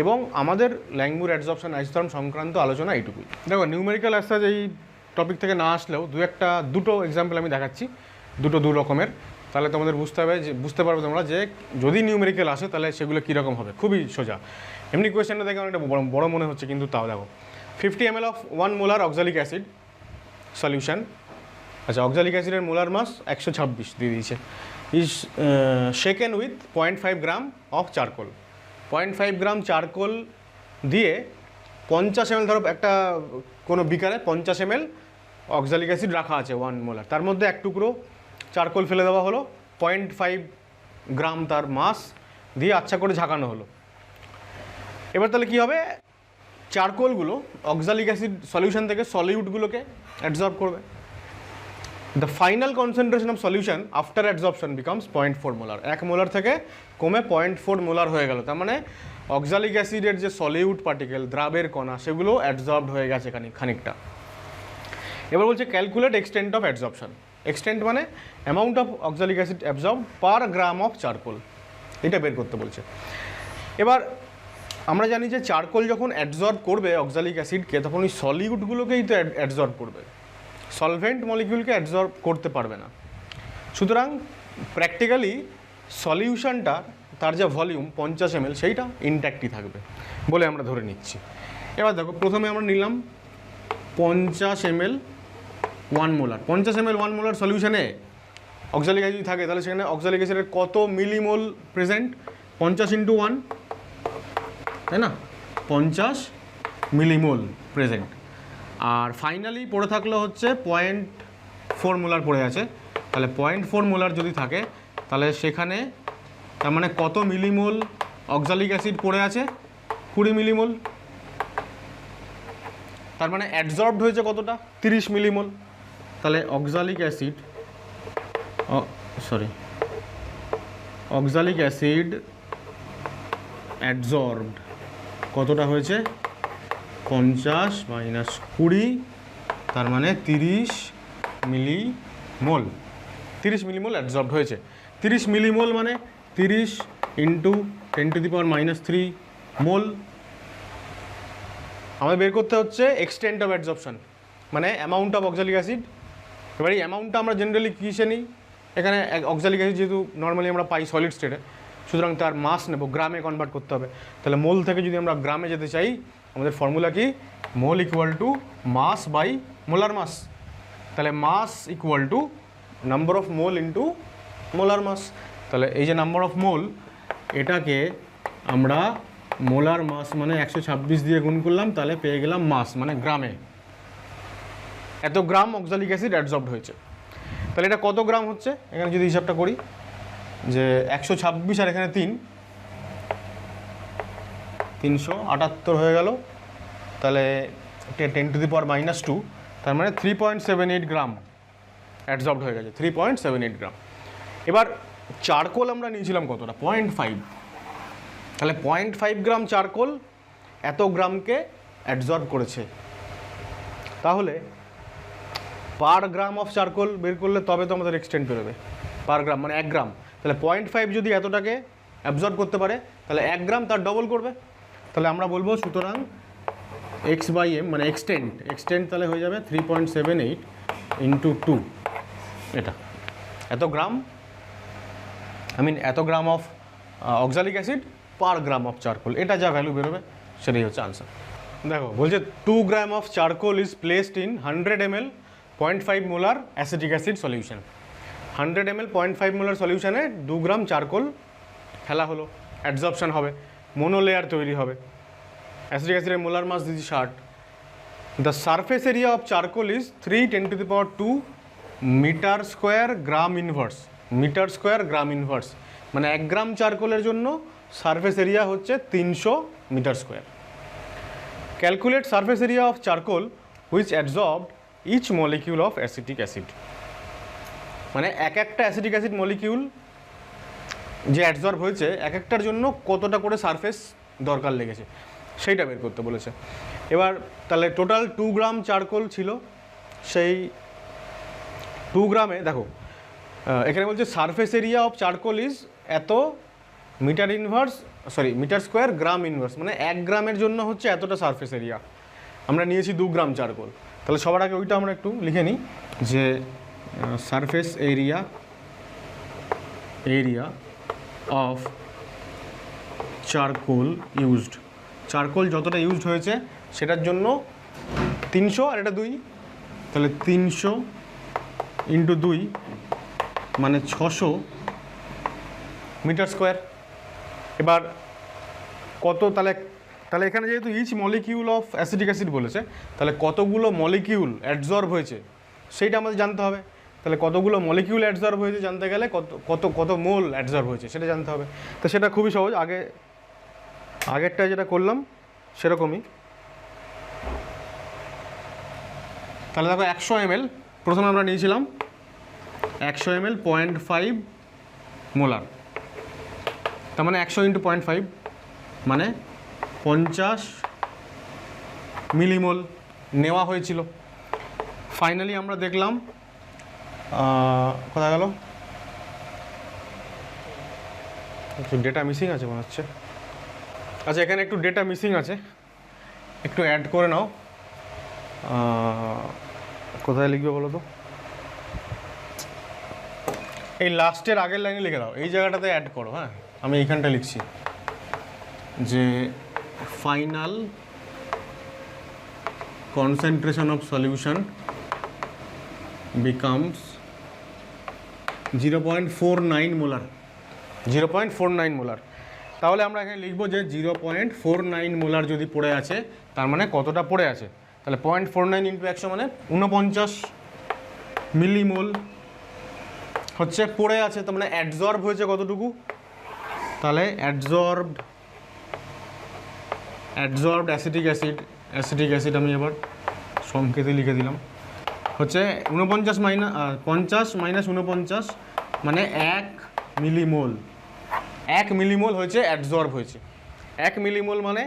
এবং আমাদের ল্যাংমুর অ্যাডজর্পশন আইসোথার্ম সংক্রান্ত আলোচনা এইটুকুই। দেখো, নিউমেরিক্যাল অ্যাসাজ এই টপিক থেকে না আসলেও দুটো এক্সাম্পল আমি দেখাচ্ছি, দু রকমের, তাহলে তোমাদের বুঝতে পারবে তোমরা যে যদি নিউমেরিক্যাল আসে তাহলে সেগুলো কীরকম হবে। খুবই সোজা, এমনি কোয়েশ্চেনটা দেখে অনেকটা বড় মনে হচ্ছে, কিন্তু তাও দেখো 50 ml of 1 molar oxalic acid solution. আচ্ছা, অক্সালিক অ্যাসিডের মোলার মাস 126 দিয়ে দিয়েছে। Is shaken with 0.5 gram of charcoal. 0.5 gram charcoal দিয়ে 50 ml, ধরো একটা কোনো বিকারে 50 ml অক্সালিক অ্যাসিড রাখা আছে 1 মোলার, তার মধ্যে এক টুকরো চারকোল ফেলে দেওয়া হলো, 0.5 গ্রাম তার মাস দিয়ে আচ্ছা করে ঝাঁকানো হলো। এবার তাহলে কী হবে, চারকোলগুলো অক্সালিক অ্যাসিড সলিউশন থেকে সলিউটগুলোকে অ্যাবজর্ব করবে। The final concentration of solution after absorption becomes 0.4 molar. 1 molar থেকে কমে 0.4 মোলার হয়ে গেল। তার মানে অক্সালিক অ্যাসিডের যে সলিউট পার্টিকেল, দ্রাবের কণা, সেগুলো অ্যাবজর্বড হয়ে গেছে খানিকটা। এবার বলছে calculate extent of absorption. Extent মানে amount of oxalic acid absorb per gram of charcoal, এটা বের করতে বলছে। এবার আমরা জানি যে চারকোল যখন অ্যাবজর্ব করবে অক্সালিক অ্যাসিডকে, তখন ওই সলিউটগুলোকেই তো অ্যাবজর্ব করবে, সলভেন্ট মলিকিউলকে অ্যাবজর্ব করতে পারবে না। সুতরাং প্র্যাকটিক্যালি সলিউশনটা তার যে ভলিউম 50 ml সেইটা ইনট্যাক্টই থাকবে বলে আমরা ধরে নিচ্ছি। এবার দেখো, প্রথমে আমরা নিলাম 50 ml 1 মোলার। 50 ml 1 মোলার সলিউশনে অক্সালিক অ্যাসিড থাকে, তাহলে সেখানে অক্সালিক অ্যাসিডের কত মিলিমোল প্রেজেন্ট? 50 × 1, তাই না? 50 মিলিমোল প্রেজেন্ট। আর ফাইনালি পড়ে থাকলো হচ্ছে 0.4 মোলার পড়ে আছে। তাহলে 0.4 মোলার যদি থাকে তাহলে সেখানে তার মানে কত মিলিমোল অক্সালিক অ্যাসিড পড়ে আছে? 20 মিলিমোল। তার মানে অ্যাবজর্বড হয়েছে কতটা? 30 মিলিমোল। তাহলে অক্সালিক অ্যাসিড অ্যাবজর্বড কতটা হয়েছে? 50 - 20, তার মানে 30 মিলিমোল। 30 মিলিমোল অ্যাবজর্বড হয়েছে। 30 মিলিমোল মানে 30 × 10⁻³ মোল। আমাদের বের করতে হচ্ছে এক্সটেন্ট অফ অ্যাবজর্পশন, মানে অ্যামাউন্ট অফ অক্সালিক অ্যাসিড। এবার এই অ্যামাউন্টটা আমরা জেনারেলি কিসে নিই? এখানে অক্সালিক অ্যাসিড যেহেতু নর্মালি আমরা পাই সলিড স্টেটে, সুতরাং তার মাস নেব, গ্রামে কনভার্ট করতে হবে। তাহলে মোল থেকে যদি আমরা গ্রামে যেতে চাই, আমাদের ফর্মুলা কি? Mole equal to mass by molar mass. তাহলে mass equal to number of mole into molar mass. তাহলে এই যে নাম্বার অফ মোল, এটাকে আমরা মোলার মাস মানে 126 দিয়ে গুণ করলাম, তাহলে পেয়ে গেলাম মাস মানে গ্রামে। এত গ্রাম অক্সালিক অ্যাসিড অ্যাবজর্বড হয়েছে। তাহলে এটা কত গ্রাম হচ্ছে? এখানে যদি হিসাবটা করি যে 126 আর এখানে 3, 378 হয়ে গেল। তাহলে 10⁻², তার মানে 3.78 গ্রাম অ্যাবজর্বড হয়ে গেছে, 3.78 গ্রাম। এবার চারকোল আমরা নিয়েছিলাম কতটা? 0.5। তাহলে 0.5 গ্রাম চারকোল এত গ্রামকে অ্যাবজর্ব করেছে। তাহলে পার গ্রাম অফ চারকোল বের করলে তবে তো আমাদের এক্সটেন্ট বেরোবে, পার গ্রাম মানে 1 গ্রাম। তাহলে 0.5 যদি এতটাকে অ্যাবজর্ব করতে পারে তাহলে 1 গ্রাম তার ডবল করবে। তাহলে আমরা বলবো সুতরাং x/m মানে এক্সটেন্ট তাহলে হয়ে যাবে 3.78 × 2, এটা এত গ্রাম, এত gram of oxalic acid per gram of charcoal, এটা যা ভ্যালু বেরোবে সেটাই হচ্ছে আনসার। দেখো বলছে 2 gram of charcoal is placed in 100 ml 0.5 molar acetic acid solution. 100 ml 0.5 molar সলিউশনে 2 গ্রাম চারকোল ফেলা হলো, অ্যাডজর্পশন হবে, মোনোলেয়ার তৈরি হবে। অ্যাসিটিক অ্যাসিডের মোলার মাস দিয়েছি 60। The surface area of charcoal is 3×10⁻² metre square gram inverse. Metre square gram inverse মানে 1 গ্রাম চারকোলের জন্য সারফেস এরিয়া হচ্ছে 300 metre square. Calculate surface area of charcoal which absorbed each molecule of acetic acid. মানে একটা অ্যাসিটিক অ্যাসিড মলিকিউল যে অ্যাবজর্ব হয়েছে এক একটার জন্য কতটা করে সারফেস দরকার লেগেছে সেইটা বের করতে বলেছে। এবার তাহলে টোটাল 2 গ্রাম চারকোল ছিল, সেই 2 গ্রামে দেখো এখানে বলছে surface area of charcoal is এত মিটার স্কোয়ার গ্রাম ইনভার্স, মানে 1 গ্রামের জন্য হচ্ছে এতটা সারফেস এরিয়া। আমরা নিয়েছি 2 গ্রাম চারকোল, তাহলে সবার আগে ওইটা আমরা একটু লিখে নিই যে surface area of charcoal used, charcoal যতটা ইউজড হয়েছে সেটার জন্য 300 আর এটা 2, তাহলে 300 × 2 মানে 600 মিটার স্কোয়ার। এবার কত তাহলে এখানে যেহেতু each molecule of acetic acid বলেছে, তাহলে কতগুলো মলিকিউল অ্যাডজর্ব হয়েছে সেইটা আমাদের জানতে হবে। তাহলে কতগুলো মলিকিউল অ্যাডজর্ব হয়েছে জানতে গেলে কত মোল অ্যাডজর্ব হয়েছে সেটা জানতে হবে। তো সেটা খুবই সহজ, আগেরটা যেটা করলাম সেরকমই। তাহলে দেখো 100 ml প্রথমে আমরা নিয়েছিলাম 100 ml 0.5 মোলার, তার মানে 100 × 0.5 মানে 50 মিলিমোল নেওয়া হয়েছিল। ফাইনালি আমরা দেখলাম কোথায় গেল, একটু ডেটা মিসিং আছে মনে হচ্ছে। আচ্ছা এখানে একটু ডেটা মিসিং আছে, একটু অ্যাড করে নাও। কোথায় লিখবে বলো তো, এই লাস্টের আগের লাইনে লিখে দাও, এই জায়গাটাতে অ্যাড করো। হ্যাঁ আমি এইখানটা লিখছি যে final concentration of solution becomes 0.49 molar, 0.49 molar. তাহলে আমরা এখানে লিখবো যে 0.49 মোলার যদি পড়ে আছে তার মানে কতটা পড়ে আছে, তাহলে 0.49 × 100 মানে 49 মিলিমোল হচ্ছে পড়ে আছে। তার মানে অ্যাডজর্ব হয়েছে কতটুকু, তাহলে অ্যাডজর্বড অ্যাসিটিক অ্যাসিড আমি এবার সংকেতে লিখে দিলাম হচ্ছে 50 - 49 মানে 1 মিলিমোল। 1 মিলিমোল হয়েছে অ্যাডজর্ব হয়েছে। 1 মিলিমোল মানে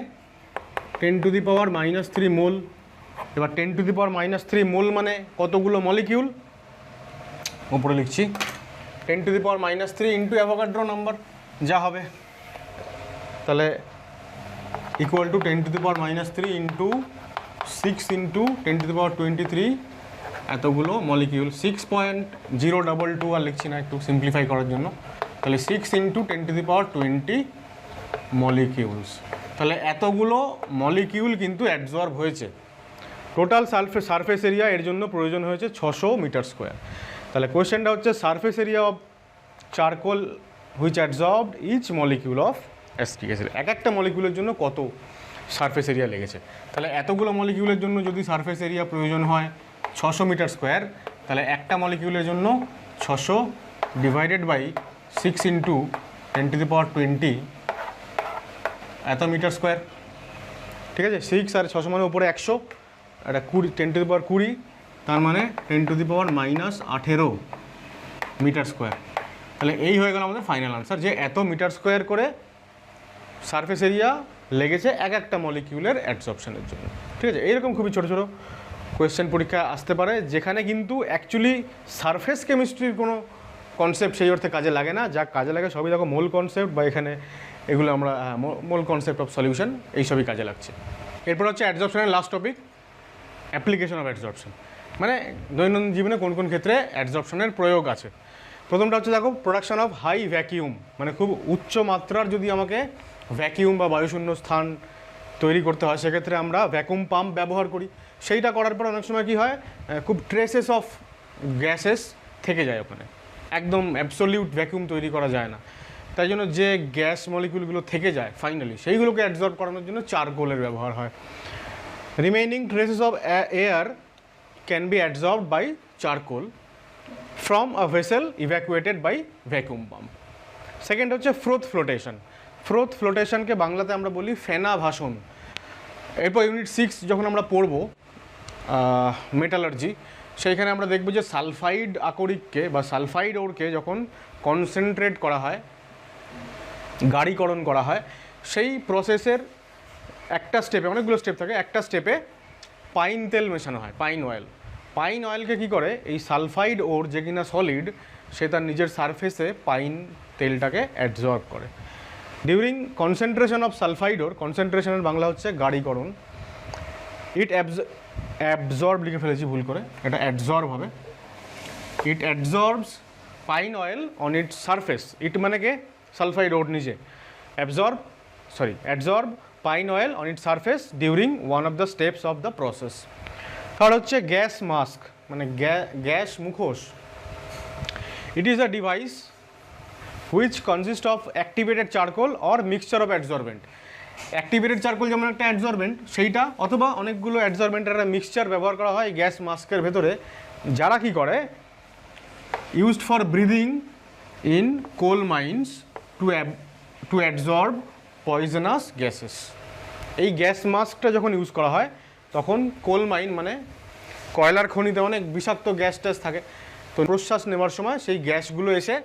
10⁻³ মোল। এবার 10⁻³ মোল মানে কতগুলো মলিকিউল, ওপরে লিখছি 10⁻³ ইন্টু অ্যাভোগাড্রো নাম্বার যা হবে, তাহলে ইকুয়াল টু 10⁻³ ইন্টু 6 ইন্টু 10⁻23 এতগুলো মলিকিউল। 6.022 আর লিখছি না একটু সিম্পলিফাই করার জন্য, তাহলে 6 ইন্টু 10⁻20 মলিকিউলস। তাহলে এতগুলো মলিকিউল কিন্তু অ্যাবজর্ব হয়েছে। টোটাল সারফেস এরিয়া এর জন্য প্রয়োজন হয়েছে 600 মিটার স্কোয়ার। তাহলে কোয়েশ্চেনটা হচ্ছে surface area of charcoal which absorbed each molecule of acetic acid, এক একটা মলিকিউলের জন্য কত সারফেস এরিয়া লেগেছে। তাহলে এতগুলো মলিকিউলের জন্য যদি সারফেস এরিয়া প্রয়োজন হয় 600 মিটার স্কোয়ার, তাহলে একটা মলিকিউলের জন্য 600 ডিভাইডেড বাই 6 ইন্টু 10⁻20 এত মিটার স্কোয়ার। ঠিক আছে, 6 আর 600 মানে উপরে 100, এটা 10⁻20 তার মানে 10⁻−18 মিটার স্কোয়ার। তাহলে এই হয়ে গেল আমাদের ফাইনাল আনসার, যে এত মিটার স্কোয়ার করে সারফেস এরিয়া লেগেছে এক একটা মলিকিউলের অ্যাডসর্পশনের জন্য। ঠিক আছে, এইরকম খুবই ছোটো ছোটো কোয়েশ্চেন পরীক্ষা আসতে পারে, যেখানে কিন্তু অ্যাকচুয়ালি সারফেস কেমিস্ট্রির কোনো কনসেপ্ট সেই অর্থে কাজে লাগে না। যা কাজে লাগে সবই দেখো মোল কনসেপ্ট, বা এখানে এগুলো আমরা মোল কনসেপ্ট অফ সলিউশন, এইসবই কাজে লাগছে। এরপর হচ্ছে অ্যাডসর্পশনের লাস্ট টপিক, অ্যাপ্লিকেশন অফ অ্যাডসর্পশন, মানে দৈনন্দিন জীবনে কোন কোন ক্ষেত্রে অ্যাডসর্পশনের প্রয়োগ আছে। প্রথমটা হচ্ছে দেখো প্রোডাকশন অফ হাই ভ্যাকিউম, মানে খুব উচ্চ মাত্রার যদি আমাকে ভ্যাকিউম বা বায়ুশূন্য স্থান তৈরি করতে হয়, সেক্ষেত্রে আমরা ভ্যাকুয়াম পাম্প ব্যবহার করি। সেইটা করার পর অনেক সময় কী হয়, খুব ট্রেসেস অফ গ্যাসেস থেকে যায় ওখানে, একদম অ্যাবসলিউট ভ্যাকুয়াম তৈরি করা যায় না। তাই জন্য যে গ্যাস মলিকিউলগুলো থেকে যায় ফাইনালি, সেইগুলোকে অ্যাবজর্ব করানোর জন্য চারকোলের ব্যবহার হয়। Remaining traces of air can be absorbed by charcoal from a vessel evacuated by vacuum pump. Second হচ্ছে ফ্রোথ ফ্লোটেশন। ফ্রোথ ফ্লোটেশনকে বাংলাতে আমরা বলি ফেনা ভাসন। এরপর ইউনিট 6 যখন আমরা পড়ব মেটালার্জি, সেইখানে আমরা দেখব যে সালফাইড আকরিককে বা সালফাইড ওরকে যখন কনসেন্ট্রেট করা হয়, গাঢ়ীকরণ করা হয়, সেই প্রসেসের একটা স্টেপে, অনেকগুলো স্টেপ থাকে, একটা স্টেপে পাইন তেল মেশানো হয়, পাইন অয়েল। পাইন অয়েলকে কী করে, এই সালফাইড ওর যে কিনা সলিড, সে তার নিজের সারফেসে পাইন তেলটাকে অ্যাবজর্ব করে। ডিউরিং কনসেন্ট্রেশন অফ সালফাইড ওর, কনসেন্ট্রেশনের বাংলা হচ্ছে গাঢ়ীকরণ, ইট অ্যাবজর্ব, লিখে ফেলেছি ভুল করে, এটা অ্যাবজর্ব হবে। It absorbs pine oil on its surface. It মানে কে, সালফাইড ওর নিজে, absorb pine oil on its surface during one of the steps of the process. Third হচ্ছে গ্যাস মাস্ক, মানে গ্যাস মুখোশ। It is a device which consist of activated charcoal or mixture of adsorbent. Activated charcoal যেমন একটা অ্যাডসর্বেন্ট, সেইটা, অথবা অনেকগুলো অ্যাডসর্বেন্টের একটা মিক্সচার ব্যবহার করা হয় গ্যাস মাস্কের ভেতরে, যারা কি করে, used for breathing in coal mines to absorb poisonous gases. এই গ্যাস মাস্কটা যখন ইউজ করা হয়, তখন কোল মাইন মানে কয়লার খনিতে অনেক বিষাক্ত গ্যাস ট্যাস থাকে, তো প্রশ্বাস নেওয়ার সময় সেই গ্যাসগুলো এসে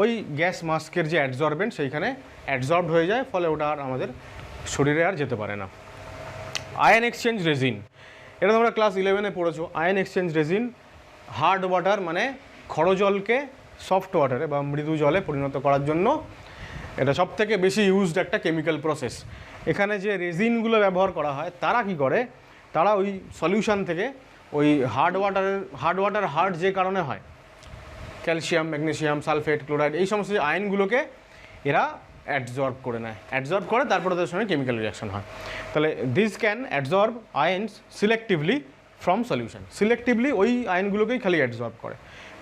ওই গ্যাস মাস্কের যে অ্যাডসর্বেন্ট সেইখানে অ্যাডসর্বড হয়ে যায়, ফলে ওটা আর আমাদের শরীরে আর যেতে পারে না। আয়ন এক্সচেঞ্জ রেজিন, এটা তোমরা ক্লাস 11-এ পড়েছো। Ion exchange raisin, hard water মানে খড় জলকে সফট ওয়াটারে বা মৃদু জলে পরিণত করার জন্য এটা সবথেকে বেশি ইউজড একটা কেমিক্যাল প্রসেস। এখানে যে রেজিনগুলো ব্যবহার করা হয়, তারা কি করে, তারা ওই সলিউশন থেকে ওই হার্ড যে কারণে হয়, ক্যালসিয়াম, ম্যাগনেসিয়াম, সালফেট, ক্লোরাইড, এই সমস্ত আয়নগুলোকে এরা অ্যাবজর্ব করে নেয়, তারপরে তাদের সঙ্গে কেমিক্যাল রিয়াকশন হয়। তাহলে this can absorb ions selectively from solution, selectively ওই আয়নগুলোকেই খালি অ্যাবজর্ব করে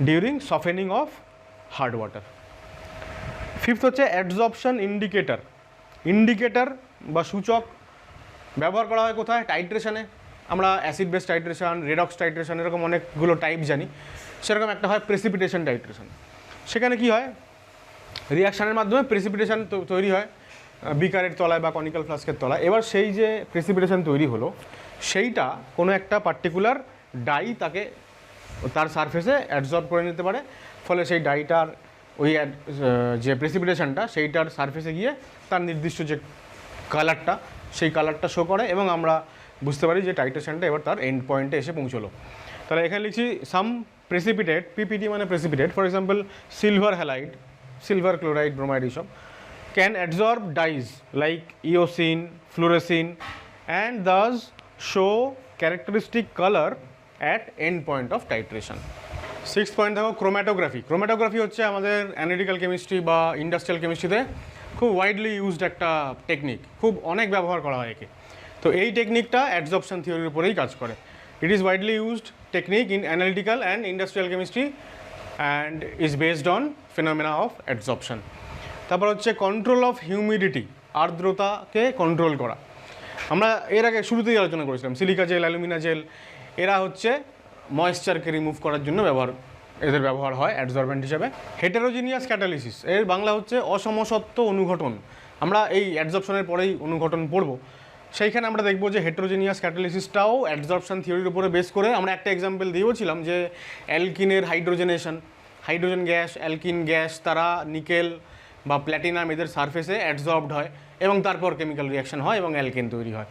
during softening of hard water. Fifth হচ্ছে অ্যাবজর্পশন ইন্ডিকেটর বা সূচক ব্যবহার করা হয় কোথায়, টাইট্রেশনে। আমরা acid base titration, redox titration, এরকম অনেকগুলো টাইপ জানি। সেরকম একটা হয় প্রেসিপিটেশন টাইট্রেশন। সেখানে কি হয়, রিয়াকশানের মাধ্যমে প্রেসিপিটেশন তৈরি হয় বিকারের তলায় বা কনিক্যাল ফ্লাস্কের তলায়। এবার সেই যে প্রেসিপিটেশন তৈরি হলো, সেইটা কোনো একটা পার্টিকুলার ডাই তাকে তার সারফেসে অ্যাবজর্ব করে নিতে পারে, ফলে সেই ডাইটার ওই যে প্রেসিপিটেশনটা সেইটার সারফেসে গিয়ে তার নির্দিষ্ট যে কালারটা, সেই কালারটা শো করে, এবং আমরা বুঝতে পারি যে টাইট্রেশনটা এবার তার এন্ড পয়েন্টে এসে পৌঁছলো। তাহলে এখানে লিখছি সাম প্রেসিপিটেট, পিপিটি মানে precipitate, for example silver halide, silver chloride, bromide, এইসব can absorb dyes like eosin, fluorescein and thus show characteristic colour at end point of titration. Six point দেখো ক্রোম্যাটোগ্রাফি। ক্রোম্যাটোগ্রাফি হচ্ছে আমাদের অ্যানালিটিক্যাল কেমিস্ট্রি বা ইন্ডাস্ট্রিয়াল কেমিস্ট্রিতে খুব ওয়াইডলি ইউজড একটা টেকনিক, খুব অনেক ব্যবহার করা হয় একে। তো এই টেকনিকটা অ্যাডসর্পশন থিওরির উপরেই কাজ করে। It is widely used technique in analytical and industrial chemistry and is based on phenomena of adsorption. তারপর হচ্ছে কন্ট্রোল অফ হিউমিডিটি, আর্দ্রতাকে কন্ট্রোল করা। আমরা এর আগে শুরুতেই আলোচনা করেছিলাম সিলিকা জেল, অ্যালুমিনা জেল, এরা হচ্ছে ময়েশ্চারকে রিমুভ করার জন্য এদের ব্যবহার হয় অ্যাডসর্বেন্ট হিসেবে। হেটেরোজিনিয়াস ক্যাটালিসিস, এর বাংলা হচ্ছে অসমসত্ব অনুঘটন। আমরা এই অ্যাডসর্পশনের পরেই অনুঘটন পড়ব, সেইখানে আমরা দেখব যে হেটেরোজিনিয়াস ক্যাটালিসিসটাও অ্যাডসর্পশন থিওরির উপরে বেস করে। আমরা একটা এক্সাম্পল দিয়েছিলাম যে অ্যালকিনের hydrogenation, hydrogen gas, alkene gas, তারা নিকেল, বা প্ল্যাটিনাম এদের সারফেসে অ্যাডজর্বড হয় এবং তারপর কেমিক্যাল রিয়াকশন হয় এবং অ্যালকেন তৈরি হয়।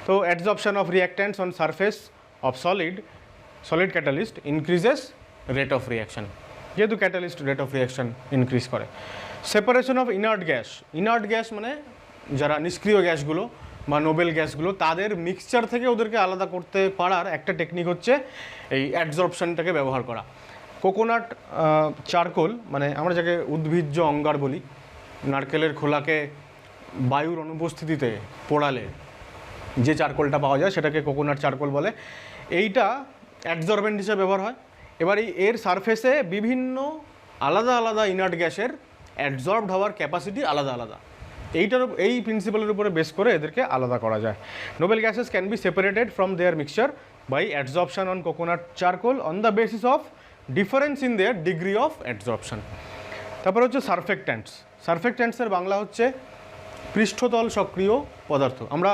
তো adsorption of reactants on surface of solid catalyst increases rate of reaction, যেহেতু catalyst rate of reaction increase করে। সেপারেশন অফ ইনার্ট গ্যাস মানে যারা নিষ্ক্রিয় গ্যাসগুলো বা নোবেল গ্যাসগুলো, তাদের মিক্সচার থেকে ওদেরকে আলাদা করতে পারার একটা টেকনিক হচ্ছে এই অ্যাডজর্পশনটাকে ব্যবহার করা। কোকোনাট চারকোল মানে আমরা যাকে উদ্ভিজ্জ অঙ্গার বলি, নারকেলের খোলাকে বায়ুর অনুপস্থিতিতে পোড়ালে যে চারকোলটা পাওয়া যায় সেটাকে কোকোনাট চারকোল বলে। এইটা অ্যাডজর্বেন্ট হিসেবে ব্যবহার হয়। এবার এর সারফেসে বিভিন্ন আলাদা আলাদা ইনার্ট গ্যাসের অ্যাডজর্বড হওয়ার ক্যাপাসিটি আলাদা আলাদা। এই প্রিন্সিপালের উপরে বেস করে এদেরকে আলাদা করা যায়। Noble gases can be separated from their mixture by adsorption on coconut charcoal on the basis of difference in their degree of adsorption. তারপর হচ্ছে সারফেক্ট্যান্টসের বাংলা হচ্ছে পৃষ্ঠতল সক্রিয় পদার্থ। আমরা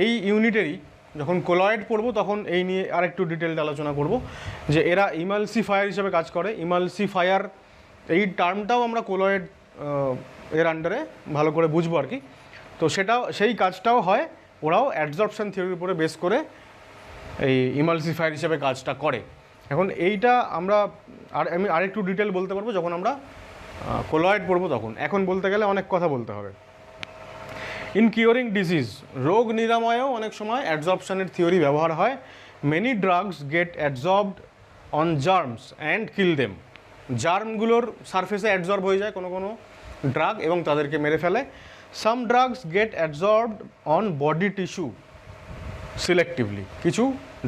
এই ইউনিটেরই যখন কোলয়েড পড়বো তখন এই নিয়ে আরেকটু ডিটেলড আলোচনা করব যে এরা ইমালসিফায়ার হিসেবে কাজ করে। ইমালসিফায়ার এই টার্মটাও আমরা কোলয়েড এর আন্ডারে ভালো করে বুঝবো আর কি। তো সেই কাজটাও হয়, ওরাও অ্যাডজর্পশন থিওরির উপরে বেস করে এই ইমালসিফায়ার হিসেবে কাজটা করে। এখন এইটা আমি আরেকটু ডিটেল বলতে পারবো যখন আমরা কোলয়েড পড়বো তখন। এখন বলতে গেলে অনেক কথা বলতে হবে। ইন কিওরিং ডিজিজ, রোগ নিরাময়েও অনেক সময় অ্যাডজর্পশনের থিওরি ব্যবহার হয়। Many drugs get adsorbed on germs and kill them. জার্মগুলোর সারফেসে অ্যাডজর্ব হয়ে যায় কোনো কোনো ড্রাগ এবং তাদেরকে মেরে ফেলে। Some drugs get adsorbed on body tissue selectively. কিছু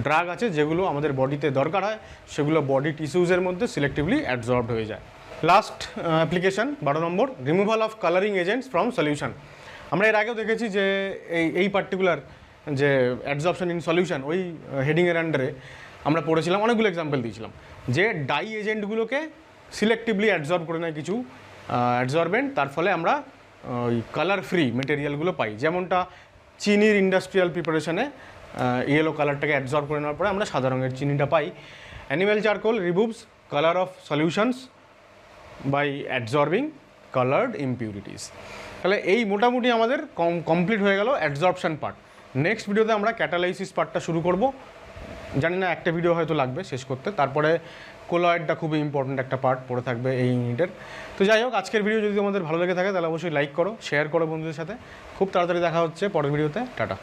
ড্রাগ আছে যেগুলো আমাদের বডিতে দরকার হয়, সেগুলো বডি টিস্যুজের মধ্যে সিলেক্টিভলি অ্যাডজর্বড হয়ে যায়। Last application 12 number, removal of colouring agents from solution. আমরা এর আগেও দেখেছি যে এই পার্টিকুলার যে অ্যাডজর্পশন ইন সলিউশন ওই হেডিংয়ের আন্ডারে আমরা পড়েছিলাম, অনেকগুলো এক্সাম্পল দিয়েছিলাম যে ডাই এজেন্টগুলোকে সিলেক্টিভলি অ্যাডজর্ব করে নেয় কিছু অ্যাডজর্বেন্ট, তার ফলে আমরা ওই কালার ফ্রি মেটেরিয়ালগুলো পাই। যেমনটা চিনির ইন্ডাস্ট্রিয়াল প্রিপারেশনে ইয়েলো কালারটাকে অ্যাডজর্ব করে নেওয়ার পরে আমরা সাদা রঙের চিনিটা পাই। Animal charcoal removes colour of solutions by adsorbing coloured impurities. তাহলে এই মোটামুটি আমাদের কমপ্লিট হয়ে গেল অ্যাডজর্পশন পার্ট। নেক্সট ভিডিওতে আমরা ক্যাটালাইসিস পার্টটা শুরু করব। জানি না একটা ভিডিও হয়তো লাগবে শেষ করতে। তারপরে কোলয়েডটা খুবই ইম্পর্ট্যান্ট একটা পার্ট পড়ে থাকবে এই ইউনিটের। তো যাই হোক, আজকের ভিডিও যদি আমাদের ভালো লেগে থাকে তাহলে অবশ্যই লাইক করো, শেয়ার করো বন্ধুদের সাথে। খুব তাড়াতাড়ি দেখা হচ্ছে পরের ভিডিওতে। টাটা।